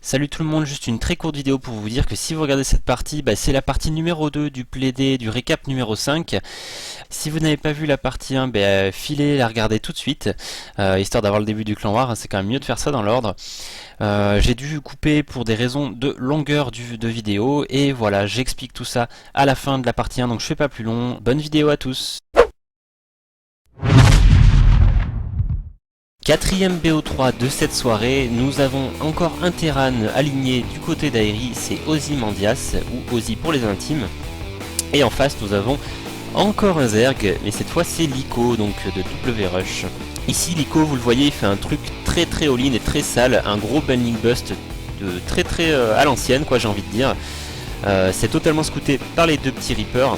Salut tout le monde, juste une très courte vidéo pour vous dire que si vous regardez cette partie, c'est la partie numéro 2 du plaidé du récap numéro 5. Si vous n'avez pas vu la partie 1, filez la regarder tout de suite, histoire d'avoir le début du clan War, c'est quand même mieux de faire ça dans l'ordre. J'ai dû couper pour des raisons de longueur de vidéo, et voilà, j'explique tout ça à la fin de la partie 1, donc je fais pas plus long. Bonne vidéo à tous. Quatrième BO3 de cette soirée, nous avons encore un Terran aligné du côté d'Aeri, c'est Ozzy Mandias, ou Ozzy pour les intimes. Et en face nous avons encore un Zerg, mais cette fois c'est Liko, donc de W-Rush. Ici Liko, vous le voyez, il fait un truc très all-in et très sale, un gros Banning Bust de très à l'ancienne, quoi, j'ai envie de dire. C'est totalement scouté par les deux petits Reapers.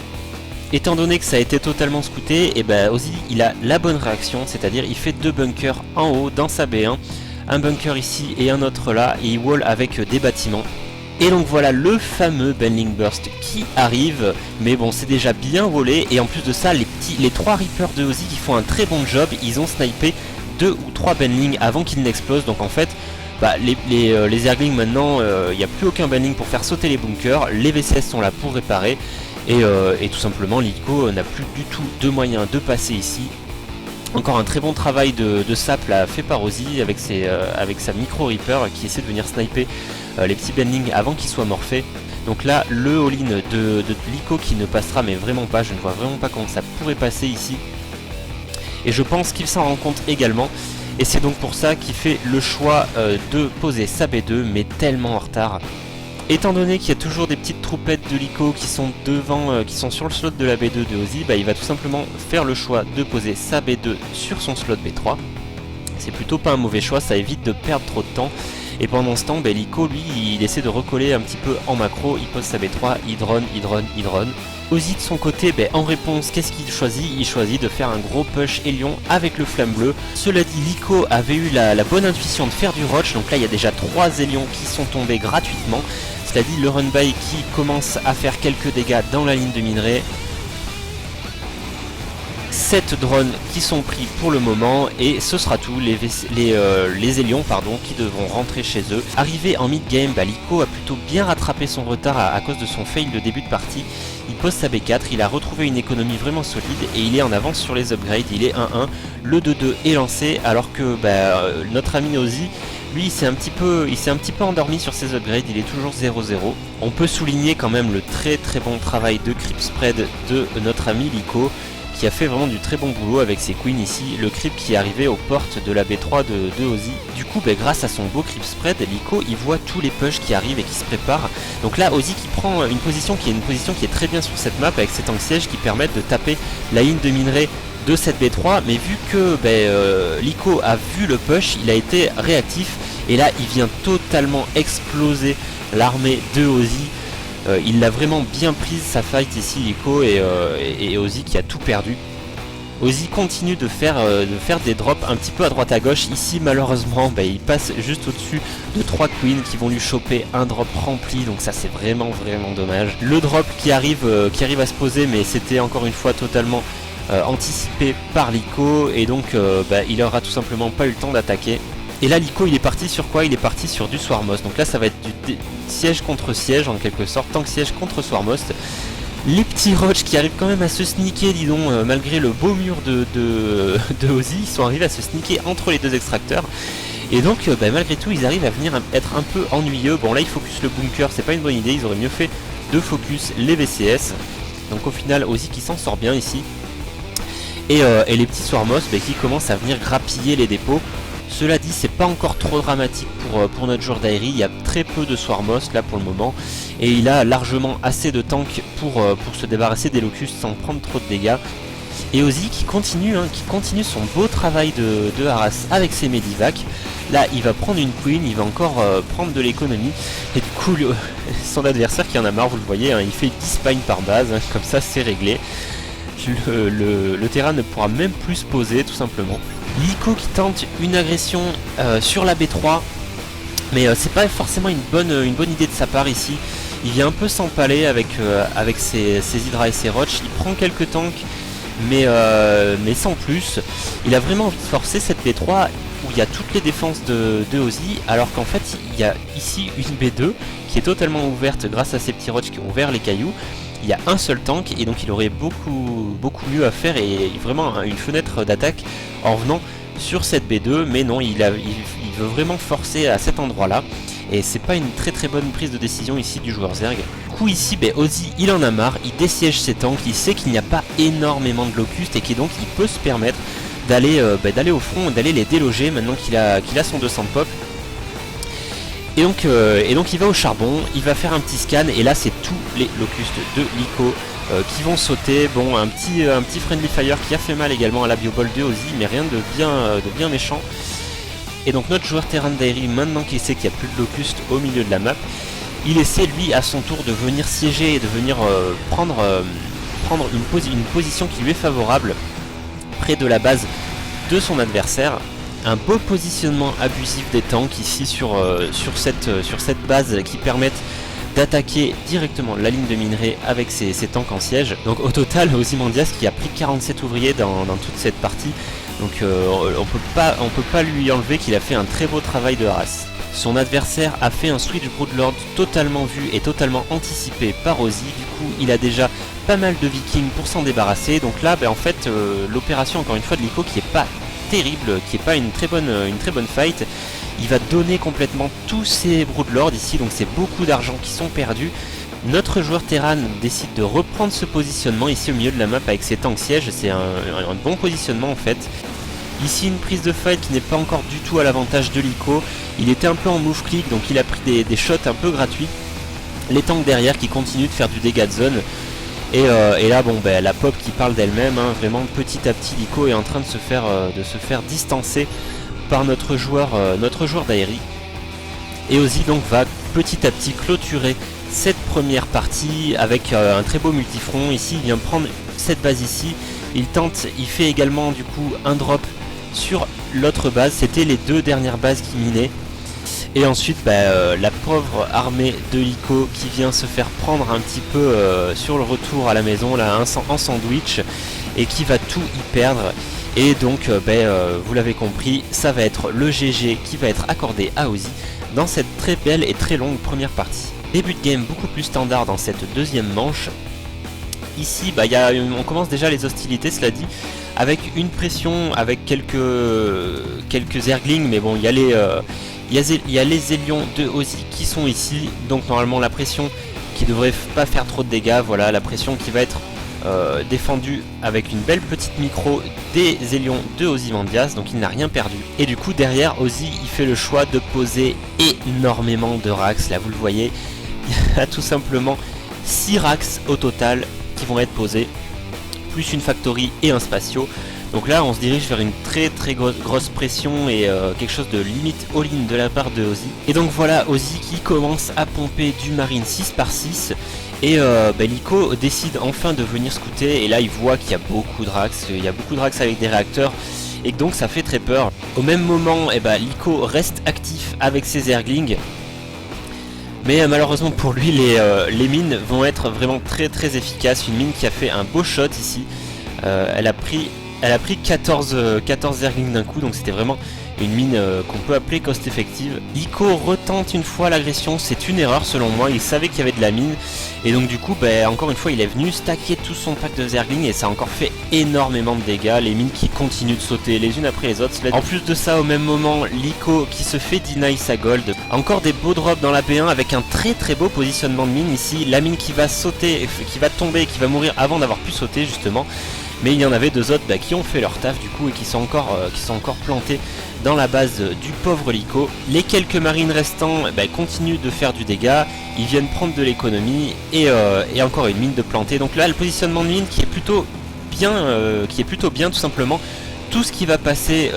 Étant donné que ça a été totalement scouté, Ozzy il a la bonne réaction, c'est-à-dire il fait deux bunkers en haut dans sa B1, un bunker ici et un autre là, et il wall avec des bâtiments. Et donc voilà le fameux Banning Burst qui arrive, mais bon c'est déjà bien wallé, et en plus de ça les trois Reapers de Ozzy qui font un très bon job, ils ont snipé 2 ou 3 Banning avant qu'ils n'explosent, donc en fait les Zerglings maintenant, il n'y a plus aucun Banning pour faire sauter les bunkers, les VCS sont là pour réparer. Et tout simplement Liko n'a plus du tout de moyens de passer ici. Encore un très bon travail de sap là, fait par Ozzy avec sa micro Reaper qui essaie de venir sniper les petits bendings avant qu'ils soient morphés. Donc là le all-in de Liko qui ne passera mais vraiment pas, je ne vois vraiment pas comment ça pourrait passer ici. Et je pense qu'il s'en rend compte également. Et c'est donc pour ça qu'il fait le choix de poser sa B2 mais tellement en retard. Étant donné qu'il y a toujours des petites troupettes de Liko qui sont devant, qui sont sur le slot de la B2 de Ozzy, il va tout simplement faire le choix de poser sa B2 sur son slot B3. C'est plutôt pas un mauvais choix, ça évite de perdre trop de temps. Et pendant ce temps, Liko lui, il essaie de recoller un petit peu en macro, il pose sa B3, il drone. Ozzy de son côté, en réponse, qu'est-ce qu'il choisit? Il choisit de faire un gros push Hélion avec le flamme bleu. Cela dit, Liko avait eu la bonne intuition de faire du Roach, donc là il y a déjà 3 Hélions qui sont tombés gratuitement. Cela dit, le run by qui commence à faire quelques dégâts dans la ligne de minerai. 7 drones qui sont pris pour le moment, et ce sera tout, les Hélions qui devront rentrer chez eux. Arrivé en mid-game, Liko a plutôt bien rattrapé son retard à cause de son fail de début de partie. Il pose sa B4, il a retrouvé une économie vraiment solide et il est en avance sur les upgrades, il est 1-1, le 2-2 est lancé alors que notre ami Ozzy, lui il s'est un petit peu endormi sur ses upgrades, il est toujours 0-0. On peut souligner quand même le très bon travail de creep spread de notre ami Liko, qui a fait vraiment du très bon boulot avec ses queens ici, le creep qui est arrivé aux portes de la B3 de Ozzy. Du coup, grâce à son beau creep spread, Liko il voit tous les pushs qui arrivent et qui se préparent. Donc là, Ozzy qui prend une position qui est très bien sur cette map avec ses tanks sièges qui permettent de taper la ligne de minerai de cette B3, mais vu que Liko a vu le push, il a été réactif et là il vient totalement exploser l'armée de Ozzy. Il l'a vraiment bien prise sa fight ici Liko, et Ozzy qui a tout perdu. Ozzy continue de faire des drops un petit peu à droite à gauche. Ici malheureusement il passe juste au-dessus de 3 queens qui vont lui choper un drop rempli, donc ça c'est vraiment dommage. Le drop qui arrive à se poser, mais c'était encore une fois totalement anticipé par Liko, et donc il aura tout simplement pas eu le temps d'attaquer. Et là Liko il est parti sur quoi? Il est parti sur du Swarmost, donc là ça va être du siège contre siège en quelque sorte, tank siège contre Swarmost. Les petits Roach qui arrivent quand même à se sneaker, dis donc, malgré le beau mur de Ozzy, ils sont arrivés à se sneaker entre les deux extracteurs. Et donc malgré tout ils arrivent à venir être un peu ennuyeux. Bon là ils focus le bunker, c'est pas une bonne idée, ils auraient mieux fait de focus les VCS. Donc au final Ozzy qui s'en sort bien ici. Et les petits Swarmost qui commencent à venir grappiller les dépôts. Cela dit, c'est pas encore trop dramatique pour notre joueur d'Aeri, il y a très peu de Swarmost là pour le moment, et il a largement assez de tanks pour se débarrasser des locustes sans prendre trop de dégâts. Et Ozzy qui continue son beau travail de harass avec ses medivacs. Là il va prendre une queen, il va encore prendre de l'économie, et du coup son adversaire qui en a marre, vous le voyez, il fait 10 spines par base, comme ça c'est réglé. Le terrain ne pourra même plus se poser tout simplement. Liko qui tente une agression sur la B3, mais c'est pas forcément une bonne idée de sa part ici. Il vient un peu s'empaler avec ses Hydra et ses Roach, il prend quelques tanks, mais sans plus. Il a vraiment envie de forcer cette B3 où il y a toutes les défenses de Ozzy, alors qu'en fait il y a ici une B2 qui est totalement ouverte grâce à ces petits roches qui ont ouvert les cailloux. Il y a un seul tank et donc il aurait beaucoup mieux à faire et vraiment une fenêtre d'attaque en venant sur cette B2, mais non, il veut vraiment forcer à cet endroit là et c'est pas une très bonne prise de décision ici du joueur Zerg. Du coup ici Ozzy il en a marre, il dessiège ses tanks, il sait qu'il n'y a pas énormément de locustes et qu'il donc il peut se permettre d'aller au front, d'aller les déloger maintenant qu'il a son 200 pop. Et donc il va au charbon, il va faire un petit scan et là c'est tous les locustes de Liko qui vont sauter. Bon, un petit friendly fire qui a fait mal également à la bioball de Ozzy, mais rien de bien méchant. Et donc notre joueur Terran Dairy, maintenant qu'il sait qu'il n'y a plus de locustes au milieu de la map, il essaie lui à son tour de venir siéger et de venir prendre une position qui lui est favorable près de la base de son adversaire. Un beau positionnement abusif des tanks ici sur cette base qui permettent d'attaquer directement la ligne de minerai avec ces tanks en siège. Donc au total, Ozymandias qui a pris 47 ouvriers dans toute cette partie, donc on peut pas lui enlever qu'il a fait un très beau travail de race. Son adversaire a fait un switch Broodlord totalement vu et totalement anticipé par Ozzy. Du coup il a déjà pas mal de vikings pour s'en débarrasser. Donc là en fait l'opération encore une fois de Liko qui est pas terrible, qui est pas une très bonne fight. Il va donner complètement tous ses Broodlords ici, donc c'est beaucoup d'argent qui sont perdus. Notre joueur Terran décide de reprendre ce positionnement ici au milieu de la map avec ses tanks sièges, c'est un bon positionnement en fait. Ici une prise de fight qui n'est pas encore du tout à l'avantage de Liko. Il était un peu en move click, donc il a pris des shots un peu gratuits. Les tanks derrière qui continuent de faire du dégât de zone. Et là bon la pop qui parle d'elle-même, hein, vraiment petit à petit Liko est en train de se faire distancer par notre joueur d'Aérie. Et Ozzy donc va petit à petit clôturer cette première partie avec un très beau multifront. Ici il vient prendre cette base ici, il fait également du coup un drop sur l'autre base, c'était les deux dernières bases qui minaient. Et ensuite la pauvre armée de Liko qui vient se faire prendre un petit peu sur le retour à la maison là, en sandwich, et qui va tout y perdre. Et donc vous l'avez compris, ça va être le GG qui va être accordé à Ozzy dans cette très belle et très longue première partie. Début de game beaucoup plus standard dans cette deuxième manche. Ici on commence déjà les hostilités, cela dit, avec une pression, avec quelques Zerglings, mais bon il y a les Zélions de Ozzy qui sont ici, donc normalement la pression qui devrait pas faire trop de dégâts, voilà la pression qui va être défendue avec une belle petite micro des Zélions de Ozymandias, donc il n'a rien perdu. Et du coup derrière Ozzy il fait le choix de poser énormément de Rax, là vous le voyez, il y a tout simplement 6 Rax au total qui vont être posés, plus une factory et un spatio. Donc là on se dirige vers une très grosse pression et quelque chose de limite all-in de la part de Ozzy. Et donc voilà Ozzy qui commence à pomper du marine 6/6 et Liko décide enfin de venir scouter, et là il voit qu'il y a beaucoup de Rax, avec des réacteurs, et donc ça fait très peur. Au même moment Liko reste actif avec ses Zerglings, mais malheureusement pour lui les mines vont être vraiment très efficaces. Une mine qui a fait un beau shot ici, elle a pris 14 Zerglings d'un coup, donc c'était vraiment une mine qu'on peut appeler cost effective. Liko retente une fois l'agression, c'est une erreur selon moi, il savait qu'il y avait de la mine, et donc du coup encore une fois il est venu stacker tout son pack de Zerglings et ça a encore fait énormément de dégâts, les mines qui continuent de sauter les unes après les autres. En plus de ça, au même moment, Liko qui se fait deny sa gold. Encore des beaux drops dans la B1 avec un très beau positionnement de mine ici, la mine qui va sauter, qui va tomber, qui va mourir avant d'avoir pu sauter justement. Mais il y en avait deux autres qui ont fait leur taf du coup et qui sont encore plantés dans la base du pauvre Liko. Les quelques marines restants continuent de faire du dégât, ils viennent prendre de l'économie et encore une mine de planter. Donc là le positionnement de mine qui est plutôt bien tout simplement. Tout ce qui va passer,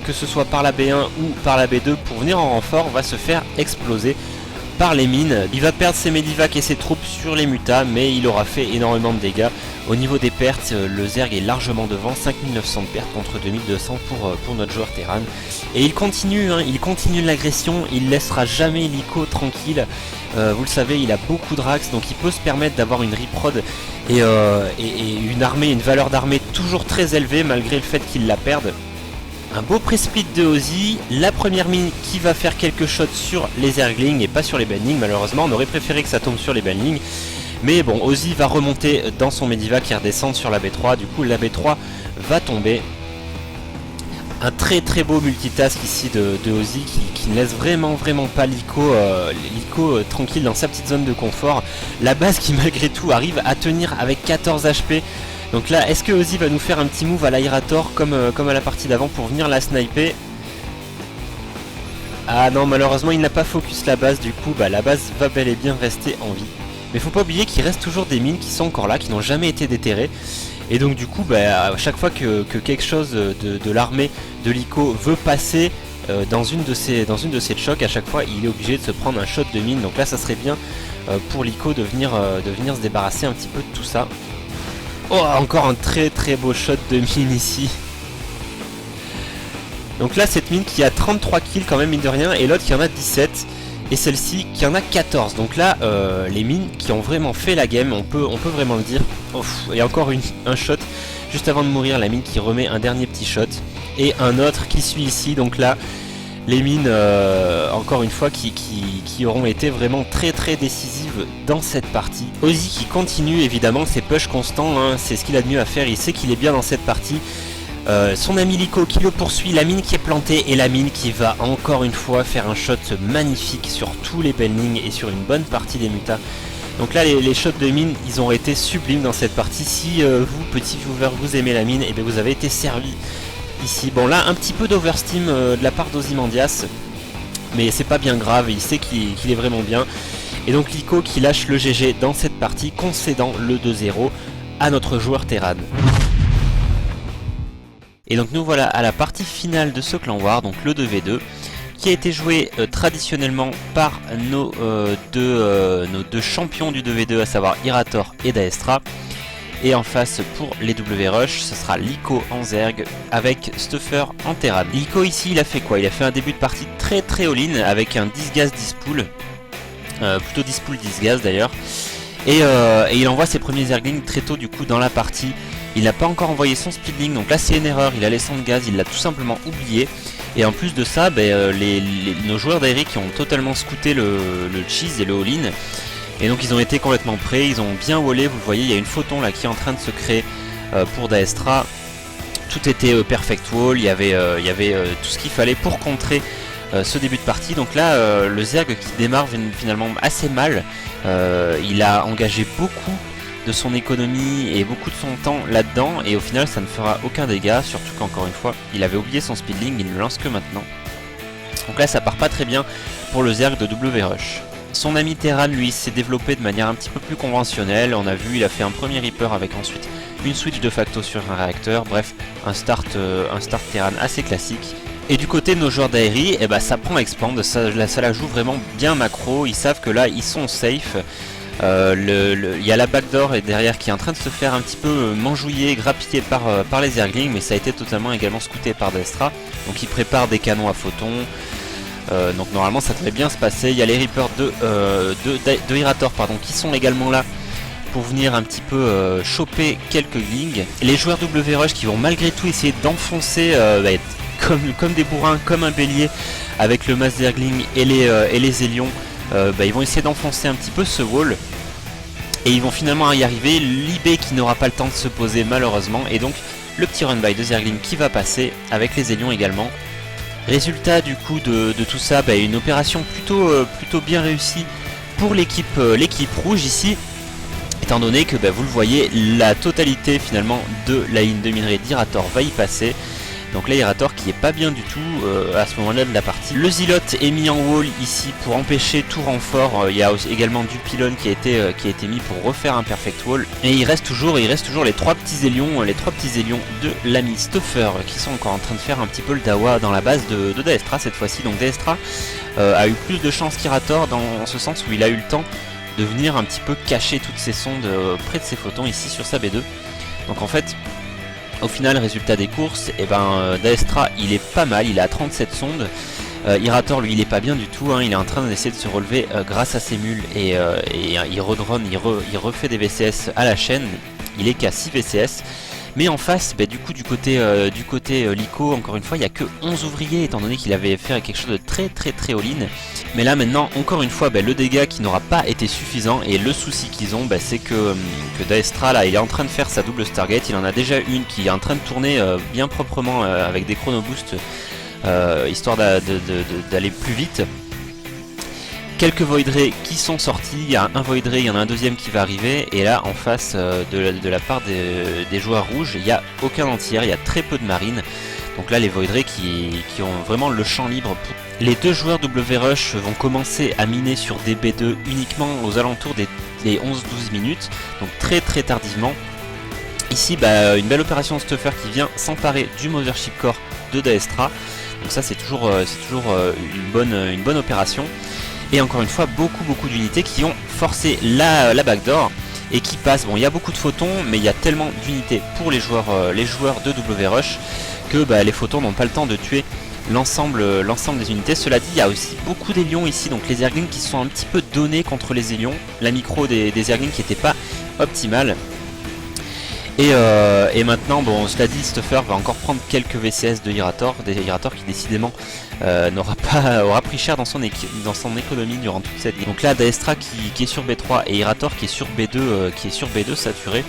que ce soit par la B1 ou par la B2 pour venir en renfort, va se faire exploser par les mines. Il va perdre ses Medivac et ses troupes sur les mutas, mais il aura fait énormément de dégâts. Au niveau des pertes, le Zerg est largement devant, 5900 de pertes contre 2200 pour notre joueur Terran. Et il continue l'agression, il laissera jamais Liko tranquille. Vous le savez, il a beaucoup de Rax, donc il peut se permettre d'avoir une reprod et une armée, une valeur d'armée toujours très élevée malgré le fait qu'il la perde. Un beau pré-split de Ozzy, la première mine qui va faire quelques shots sur les Zerglings et pas sur les Banlings malheureusement. On aurait préféré que ça tombe sur les Banlings. Mais bon, Ozzy va remonter dans son Medivac et redescendre sur la B3. Du coup, la B3 va tomber. Un très très beau multitask ici de Ozzy qui ne laisse vraiment pas Liko tranquille dans sa petite zone de confort. La base qui malgré tout arrive à tenir avec 14 HP. Donc là, est-ce que Ozzy va nous faire un petit move à l'Airator comme à la partie d'avant pour venir la sniper? Ah non, malheureusement il n'a pas focus la base, du coup la base va bel et bien rester en vie. Mais faut pas oublier qu'il reste toujours des mines qui sont encore là, qui n'ont jamais été déterrées. Et donc du coup, à chaque fois que quelque chose de l'armée de Liko veut passer dans une de ces chocs, à chaque fois il est obligé de se prendre un shot de mine. Donc là ça serait bien pour Liko de venir se débarrasser un petit peu de tout ça. Oh, encore un très très beau shot de mine ici. Donc là cette mine qui a 33 kills quand même mine de rien, et l'autre qui en a 17. Et celle-ci qui en a 14. Donc là les mines qui ont vraiment fait la game, on peut vraiment le dire. Et encore un shot juste avant de mourir, la mine qui remet un dernier petit shot. Et un autre qui suit ici. Donc là les mines encore une fois qui auront été vraiment très très décisives dans cette partie. Ozzy qui continue évidemment ses push constants, hein, c'est ce qu'il a de mieux à faire, il sait qu'il est bien dans cette partie. Son ami Liko qui le poursuit, la mine qui est plantée et la mine qui va encore une fois faire un shot magnifique sur tous les Banlings et sur une bonne partie des mutas. Donc là les shots de mine ils ont été sublimes dans cette partie. Si vous petit viewer vous aimez la mine, et bien vous avez été servi ici. Bon là un petit peu d'oversteam de la part d'Ozymandias, mais c'est pas bien grave, il sait qu'il est vraiment bien. Et donc Liko qui lâche le GG dans cette partie, concédant le 2-0 à notre joueur Terran. Et donc nous voilà à la partie finale de ce clan war, donc le 2v2, qui a été joué traditionnellement par nos deux champions du 2v2, à savoir Irator et Daestra. Et en face pour les W-Rush, ce sera Liko en Zerg avec Stuffer en Terran. Liko ici il a fait quoi? Il a fait un début de partie très très all-in avec un 10 gaz 10 pool, plutôt 10 pool 10 gaz d'ailleurs. Et il envoie ses premiers Zerglings très tôt du coup dans la partie. Il n'a pas encore envoyé son speedling, donc là c'est une erreur, il a laissé de gaz, il l'a tout simplement oublié. Et en plus de ça, nos joueurs d'Aerie qui ont totalement scouté le cheese et le all-in. Et donc ils ont été complètement prêts, ils ont bien wallé, vous le voyez, il y a une photon là qui est en train de se créer pour Daestra. Tout était perfect wall, il y avait tout ce qu'il fallait pour contrer ce début de partie. Donc là le Zerg qui démarre finalement assez mal, il a engagé beaucoup de son économie et beaucoup de son temps là-dedans, et au final ça ne fera aucun dégât, surtout qu'encore une fois il avait oublié son speedling, il ne lance que maintenant. Donc là ça part pas très bien pour le Zerg de W-Rush. Son ami Terran lui s'est développé de manière un petit peu plus conventionnelle, on a vu il a fait un premier Reaper avec ensuite une switch de facto sur un réacteur, bref un start Terran assez classique. Et du côté de nos joueurs d'Aerie, ça prend expand, ça la joue vraiment bien macro, ils savent que là ils sont safe. Il y a la backdoor et derrière qui est en train de se faire un petit peu manjouiller, grappiller par les Zerglings, mais ça a été totalement également scouté par Daestra. Donc il prépare des canons à photons, donc normalement ça devrait bien se passer. Il y a les Reapers de Irator qui sont également là pour venir un petit peu choper quelques glings. Les joueurs W-Rush qui vont malgré tout essayer d'enfoncer comme des bourrins, comme un bélier avec le mass Zergling et les Hélions. Ils vont essayer d'enfoncer un petit peu ce wall et ils vont finalement y arriver. Libé qui n'aura pas le temps de se poser malheureusement, et donc le petit run by de Zergling qui va passer avec les Hélions également. Résultat du coup de tout ça, une opération plutôt bien réussie pour l'équipe rouge ici, étant donné que vous le voyez, la totalité finalement de la ligne de minerai d'Irator va y passer. Donc là Irator qui est pas bien du tout à ce moment là de la partie. Le Zealot est mis en wall ici pour empêcher tout renfort. Il y a aussi également du pylône qui a été mis pour refaire un perfect wall. Et il reste toujours les trois petits ailions de l'ami Stuffer qui sont encore en train de faire un petit peu le dawa dans la base de Daestra cette fois-ci. Donc Daestra a eu plus de chance qu'Irator dans ce sens où il a eu le temps de venir un petit peu cacher toutes ses sondes près de ses photons ici sur sa B2. Donc en fait, au final, résultat des courses, Daestra il est pas mal, il est à 37 sondes. Irator lui il est pas bien du tout, hein, il est en train d'essayer de se relever grâce à ses mules et il redrone, il refait des VCS à la chaîne, il est qu'à 6 VCS. Mais en face, du côté Lyco, encore une fois, il n'y a que 11 ouvriers, étant donné qu'il avait fait quelque chose de très all-in. Mais là maintenant, encore une fois, le dégât qui n'aura pas été suffisant, et le souci qu'ils ont, c'est que Daestra, là, il est en train de faire sa double Stargate, il en a déjà une qui est en train de tourner bien proprement avec des chronoboosts, histoire d'aller plus vite. Quelques Void Ray qui sont sortis, il y a un Void Ray, il y en a un deuxième qui va arriver, et là en face de la part des joueurs rouges, il n'y a aucun anti-air, il y a très peu de marines. Donc là les Void Ray qui ont vraiment le champ libre. Les deux joueurs WRush vont commencer à miner sur des B2 uniquement aux alentours des 11-12 minutes, donc très tardivement. Ici une belle opération Stuffer qui vient s'emparer du Mothership Core de Daestra, donc ça c'est toujours une bonne opération. Et encore une fois, beaucoup d'unités qui ont forcé la backdoor et qui passent. Bon, il y a beaucoup de photons, mais il y a tellement d'unités pour les joueurs de WRush que les photons n'ont pas le temps de tuer l'ensemble des unités. Cela dit, il y a aussi beaucoup d'Hélions ici, donc les Zerglings qui sont un petit peu donnés contre les Hélions. La micro des Zerglings qui n'était pas optimale. Et maintenant, bon, cela dit, Stuffer va encore prendre quelques VCS de Irator, qui décidément aura pris cher dans son économie durant toute cette game. Donc là, Daestra qui est sur B3 et Irator qui est sur B2, saturé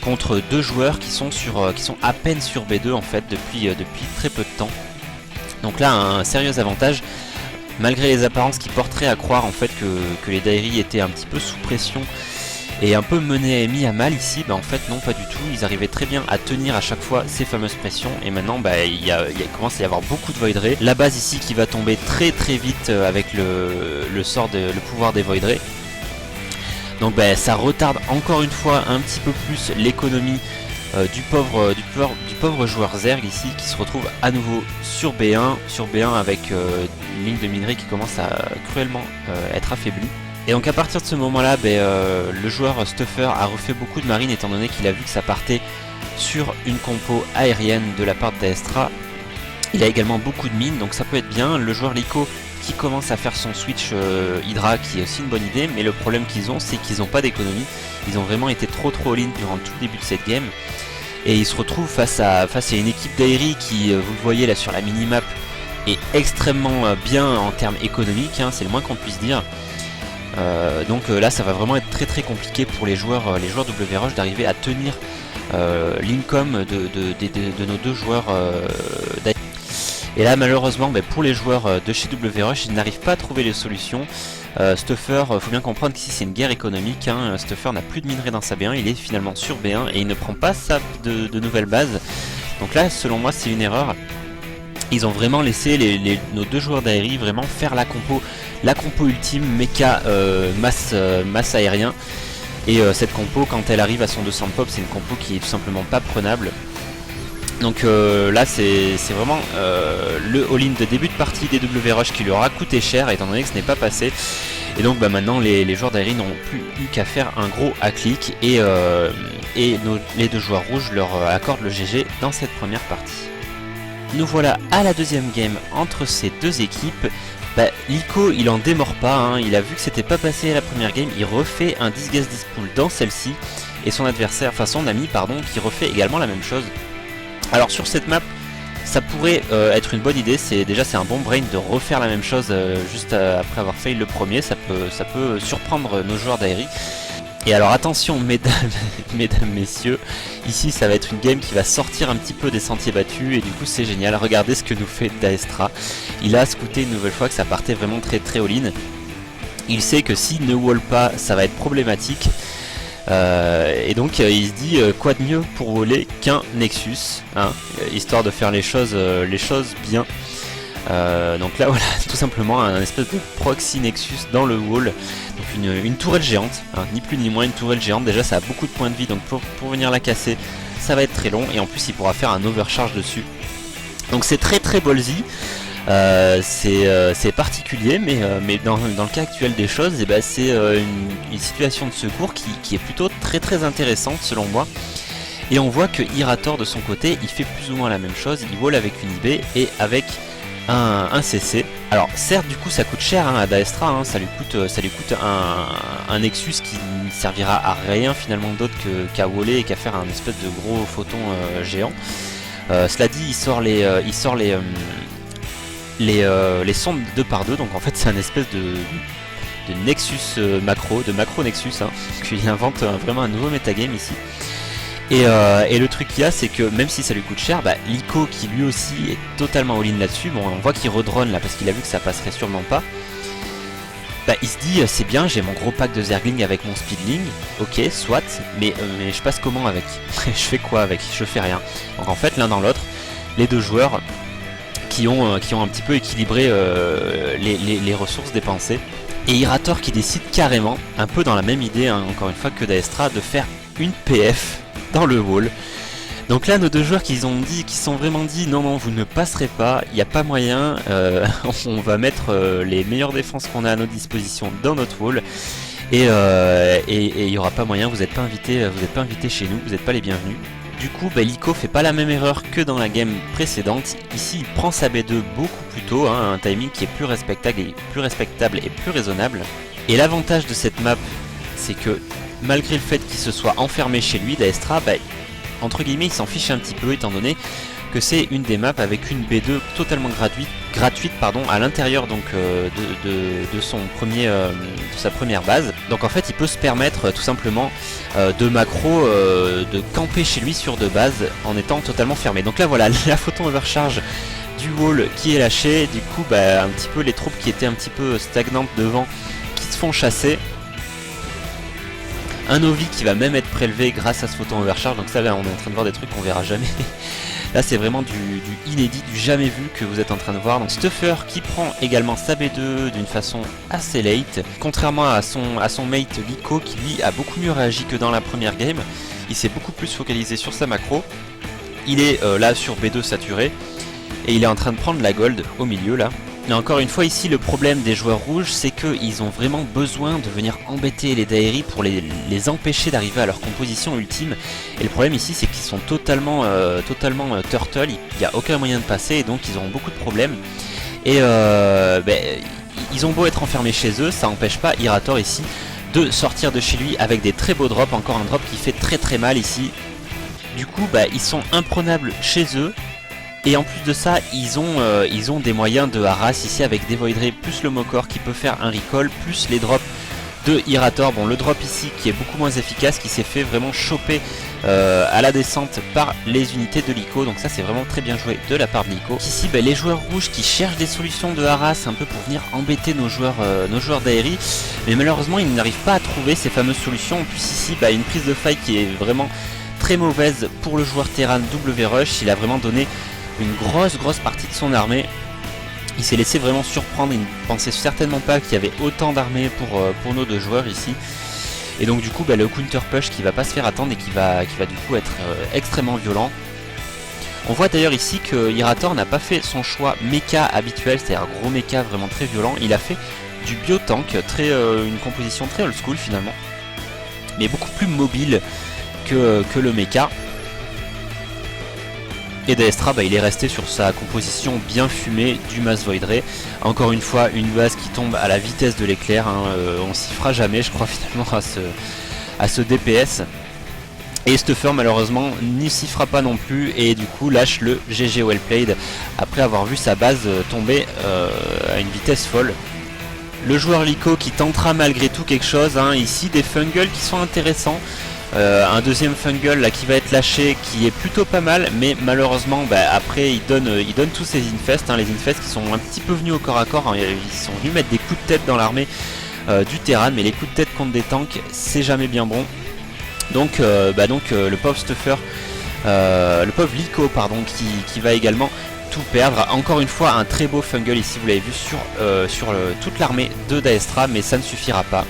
contre deux joueurs qui sont à peine sur B2 en fait depuis très peu de temps. Donc là, un sérieux avantage. Malgré les apparences qui porteraient à croire en fait que les Dairi étaient un petit peu sous pression et un peu mis à mal ici, en fait non, pas du tout. Ils arrivaient très bien à tenir à chaque fois ces fameuses pressions, et maintenant il commence à y avoir beaucoup de Void Ray. La base ici qui va tomber très vite avec le pouvoir des Void Ray. Donc ça retarde encore une fois un petit peu plus l'économie du pauvre joueur Zerg ici, qui se retrouve à nouveau sur B1 avec une ligne de minerai qui commence à cruellement être affaiblie. Et donc à partir de ce moment-là, le joueur Stuffer a refait beaucoup de marines, étant donné qu'il a vu que ça partait sur une compo aérienne de la part de Daestra. Il a également beaucoup de mines, donc ça peut être bien. Le joueur Lyco qui commence à faire son switch Hydra, qui est aussi une bonne idée, mais le problème qu'ils ont, c'est qu'ils n'ont pas d'économie. Ils ont vraiment été trop all-in durant tout le début de cette game. Et ils se retrouvent face à une équipe d'Airi qui, vous le voyez là sur la minimap, est extrêmement bien en termes économiques, hein, c'est le moins qu'on puisse dire. Donc là ça va vraiment être très compliqué pour les joueurs WRush d'arriver à tenir l'income de nos deux joueurs et là malheureusement pour les joueurs de chez WRush, ils n'arrivent pas à trouver les solutions. Stuffer, faut bien comprendre qu'ici c'est une guerre économique, hein. Stuffer n'a plus de minerais dans sa B1, il est finalement sur B1 et il ne prend pas de nouvelles bases. Donc là selon moi c'est une erreur. Ils ont vraiment laissé nos deux joueurs d'Aérie vraiment faire la compo ultime mecha masse aérien. Et cette compo, quand elle arrive à son 200 pop, c'est une compo qui est tout simplement pas prenable. Donc là c'est vraiment le all-in de début de partie des WRush qui lui aura coûté cher, étant donné que ce n'est pas passé. Et donc maintenant les joueurs d'Aérie n'ont plus eu qu'à faire un gros hack-click et les deux joueurs rouges leur accordent le GG dans cette première partie. Nous voilà à la deuxième game entre ces deux équipes. Lyco il en démord pas, hein. Il a vu que c'était pas passé à la première game, il refait un disgas dispool dans celle-ci, et son adversaire, enfin son ami pardon, qui refait également la même chose. Alors sur cette map, ça pourrait être une bonne idée, c'est un bon brain de refaire la même chose juste après avoir fail le premier, ça peut surprendre nos joueurs d'Aérie. Et alors attention mesdames, messieurs, ici ça va être une game qui va sortir un petit peu des sentiers battus et du coup c'est génial. Regardez ce que nous fait Daestra. Il a scouté une nouvelle fois que ça partait vraiment très all-in. Il sait que s'il ne wall pas, ça va être problématique. Et donc il se dit quoi de mieux pour voler qu'un Nexus, hein, histoire de faire les choses bien. Donc là voilà, tout simplement un espèce de proxy Nexus dans le wall, donc une tourelle géante, hein, ni plus ni moins une tourelle géante. Déjà ça a beaucoup de points de vie, donc pour venir la casser ça va être très long, et en plus il pourra faire un overcharge dessus. Donc c'est très très ballsy. C'est particulier, mais dans le cas actuel des choses, et ben c'est une situation de secours qui est plutôt très très intéressante selon moi. Et on voit que Irator de son côté il fait plus ou moins la même chose, il vole avec une IB et avec un CC. Alors certes du coup ça coûte cher hein, à Daestra, hein, ça lui coûte un Nexus qui ne servira à rien finalement d'autre qu'à voler et qu'à faire un espèce de gros photon géant. Cela dit, il sort les sondes 2x2, donc en fait c'est un espèce de Nexus macro Nexus, hein, qu'il invente vraiment un nouveau metagame ici. Et le truc qu'il y a, c'est que même si ça lui coûte cher, bah, Lyco qui lui aussi est totalement all-in là-dessus, bon on voit qu'il redrone là parce qu'il a vu que ça passerait sûrement pas. Bah, il se dit c'est bien, j'ai mon gros pack de Zergling avec mon Speedling, ok soit, mais je passe comment avec? Je fais quoi avec? Je fais rien. Donc en fait l'un dans l'autre, les deux joueurs qui ont un petit peu équilibré les ressources dépensées. Et Irator qui décide carrément, un peu dans la même idée hein, encore une fois que Daestra, de faire une PF dans le wall. Donc là nos deux joueurs qui sont vraiment dit non vous ne passerez pas, il n'y a pas moyen, on va mettre les meilleures défenses qu'on a à notre disposition dans notre wall, et il n'y aura pas moyen, vous n'êtes pas invités chez nous, vous n'êtes pas les bienvenus. Du coup Lyco fait pas la même erreur que dans la game précédente, ici il prend sa B2 beaucoup plus tôt, hein, un timing qui est plus respectable et plus raisonnable. Et l'avantage de cette map c'est que malgré le fait qu'il se soit enfermé chez lui, Daestra, entre guillemets il s'en fiche un petit peu étant donné que c'est une des maps avec une B2 totalement gratuite à l'intérieur donc de sa première base. Donc en fait il peut se permettre tout simplement de macro de camper chez lui sur deux bases en étant totalement fermé. Donc là voilà la photon overcharge du wall qui est lâchée, du coup un petit peu les troupes qui étaient un petit peu stagnantes devant qui se font chasser. Un Ovi qui va même être prélevé grâce à ce photon overcharge, donc ça là on est en train de voir des trucs qu'on verra jamais. Là c'est vraiment du inédit, du jamais vu que vous êtes en train de voir. Donc Stuffer qui prend également sa B2 d'une façon assez late, contrairement à son mate Lyco qui lui a beaucoup mieux réagi que dans la première game. Il s'est beaucoup plus focalisé sur sa macro. Il est là sur B2 saturé et il est en train de prendre la gold au milieu là. Mais encore une fois ici le problème des joueurs rouges c'est qu'ils ont vraiment besoin de venir embêter les Daeri pour les empêcher d'arriver à leur composition ultime. Et le problème ici c'est qu'ils sont totalement turtle, il n'y a aucun moyen de passer et donc ils auront beaucoup de problèmes. Et ils ont beau être enfermés chez eux, ça n'empêche pas Irator ici de sortir de chez lui avec des très beaux drops, encore un drop qui fait très très mal ici. Du coup ils sont imprenables chez eux. Et en plus de ça, ils ont des moyens de harass ici avec des Void Ray plus le Mokor qui peut faire un recall, plus les drops de Irator. Bon, le drop ici qui est beaucoup moins efficace, qui s'est fait vraiment choper à la descente par les unités de Lyco. Donc ça c'est vraiment très bien joué de la part de Lyco. Ici les joueurs rouges qui cherchent des solutions de harass un peu pour venir embêter nos joueurs d'Aeri. Mais malheureusement ils n'arrivent pas à trouver ces fameuses solutions. En plus ici une prise de faille qui est vraiment très mauvaise pour le joueur Terran W-Rush. Il a vraiment donné une grosse partie de son armée. Il s'est laissé vraiment surprendre, il ne pensait certainement pas qu'il y avait autant d'armées pour nos deux joueurs ici. Et donc du coup le counter push qui va pas se faire attendre et qui va du coup être extrêmement violent. On voit d'ailleurs ici que Irator n'a pas fait son choix mecha habituel, c'est-à-dire gros mecha vraiment très violent. Il a fait du bio-tank, une composition très old school finalement, mais beaucoup plus mobile que le mecha. Et Daestra il est resté sur sa composition bien fumée du Mass Void Ray. Encore une fois une base qui tombe à la vitesse de l'éclair, hein. On s'y fera jamais je crois finalement à ce DPS. Et Stuffer malheureusement n'y s'y fera pas non plus et du coup lâche le GG well played après avoir vu sa base tomber à une vitesse folle. Le joueur Lyco qui tentera malgré tout quelque chose, hein. Ici des fungles qui sont intéressants. Un deuxième fungal là qui va être lâché qui est plutôt pas mal, mais malheureusement après il donne tous ces infests, hein, les infests qui sont un petit peu venus au corps à corps, hein, ils sont venus mettre des coups de tête dans l'armée du Terran, mais les coups de tête contre des tanks c'est jamais bien bon. Donc, le pauvre Stuffer, le pauvre Liko pardon, qui va également tout perdre. Encore une fois un très beau fungle ici, vous l'avez vu sur toute l'armée de Daestra, mais ça ne suffira pas.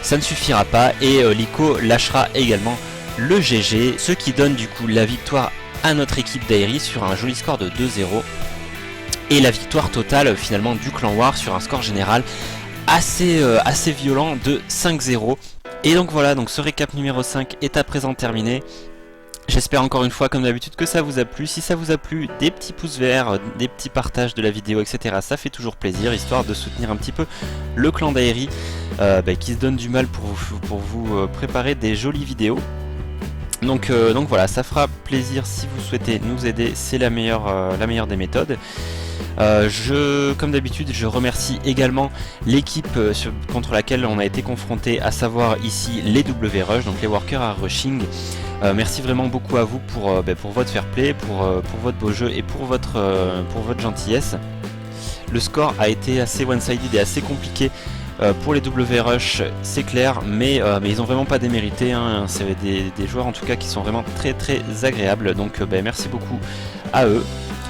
Ça ne suffira pas et Liko lâchera également le GG, ce qui donne du coup la victoire à notre équipe d'Aerie sur un joli score de 2-0 et la victoire totale finalement du clan War sur un score général assez violent de 5-0. Et donc voilà, donc ce récap numéro 5 est à présent terminé. J'espère encore une fois comme d'habitude que ça vous a plu. Si ça vous a plu, des petits pouces verts, des petits partages de la vidéo, etc. Ça fait toujours plaisir, histoire de soutenir un petit peu le clan d'Aerie qui se donne du mal pour vous préparer des jolies vidéos. Donc voilà, ça fera plaisir si vous souhaitez nous aider, c'est la meilleure des méthodes. Comme d'habitude, je remercie également l'équipe contre laquelle on a été confronté, à savoir ici les W-Rush, donc les Workers à Rushing. Merci vraiment beaucoup à vous pour votre fair play, pour votre beau jeu et pour votre gentillesse. Le score a été assez one-sided et assez compliqué pour les W-Rush, c'est clair, mais ils ont vraiment pas démérité, hein. C'est des joueurs en tout cas qui sont vraiment très agréables, donc merci beaucoup à eux.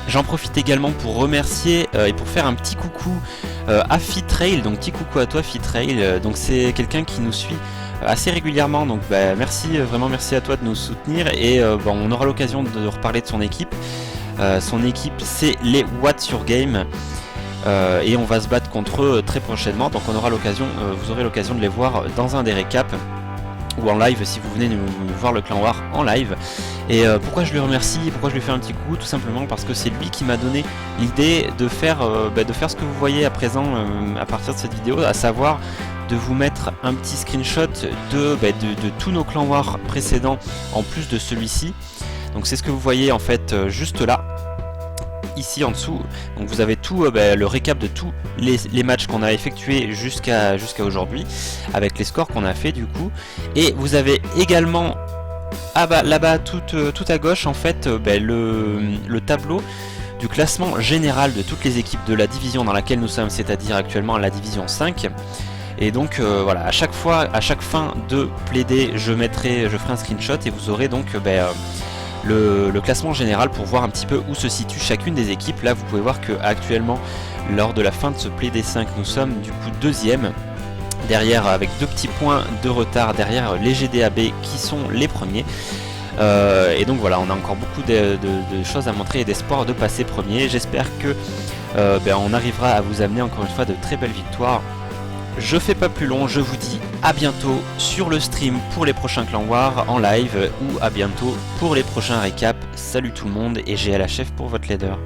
J'en profite également pour remercier et pour faire un petit coucou à Fitrail, donc petit coucou à toi Fitrail, donc c'est quelqu'un qui nous suit assez régulièrement, donc merci, vraiment merci à toi de nous soutenir et on aura l'occasion de reparler de son équipe. Son équipe c'est les What sur Game. Et on va se battre contre eux très prochainement, donc on aura l'occasion, vous aurez l'occasion de les voir dans un des récaps ou en live si vous venez nous voir le clan War en live. Et pourquoi je lui remercie, pourquoi je lui fais un petit coucou, tout simplement parce que c'est lui qui m'a donné l'idée de faire ce que vous voyez à présent à partir de cette vidéo, à savoir de vous mettre un petit screenshot de tous nos clans War précédents en plus de celui-ci. Donc c'est ce que vous voyez en fait juste là. Ici en dessous, donc vous avez tout le récap de tous les matchs qu'on a effectués jusqu'à aujourd'hui, avec les scores qu'on a fait du coup, et vous avez également là-bas tout à gauche en fait le tableau du classement général de toutes les équipes de la division dans laquelle nous sommes, c'est-à-dire actuellement la division 5. Et donc voilà, à chaque fin de plaider, je ferai un screenshot et vous aurez donc le classement général pour voir un petit peu où se situe chacune des équipes. Là vous pouvez voir que actuellement lors de la fin de ce Play D5 nous sommes du coup deuxième, derrière avec 2 petits points de retard derrière les GDAB qui sont les premiers. Et donc voilà, on a encore beaucoup de choses à montrer et d'espoir de passer premier. J'espère que on arrivera à vous amener encore une fois de très belles victoires. Je fais pas plus long, je vous dis à bientôt sur le stream pour les prochains Clan War en live ou à bientôt pour les prochains récaps. Salut tout le monde et GLHF pour votre leader.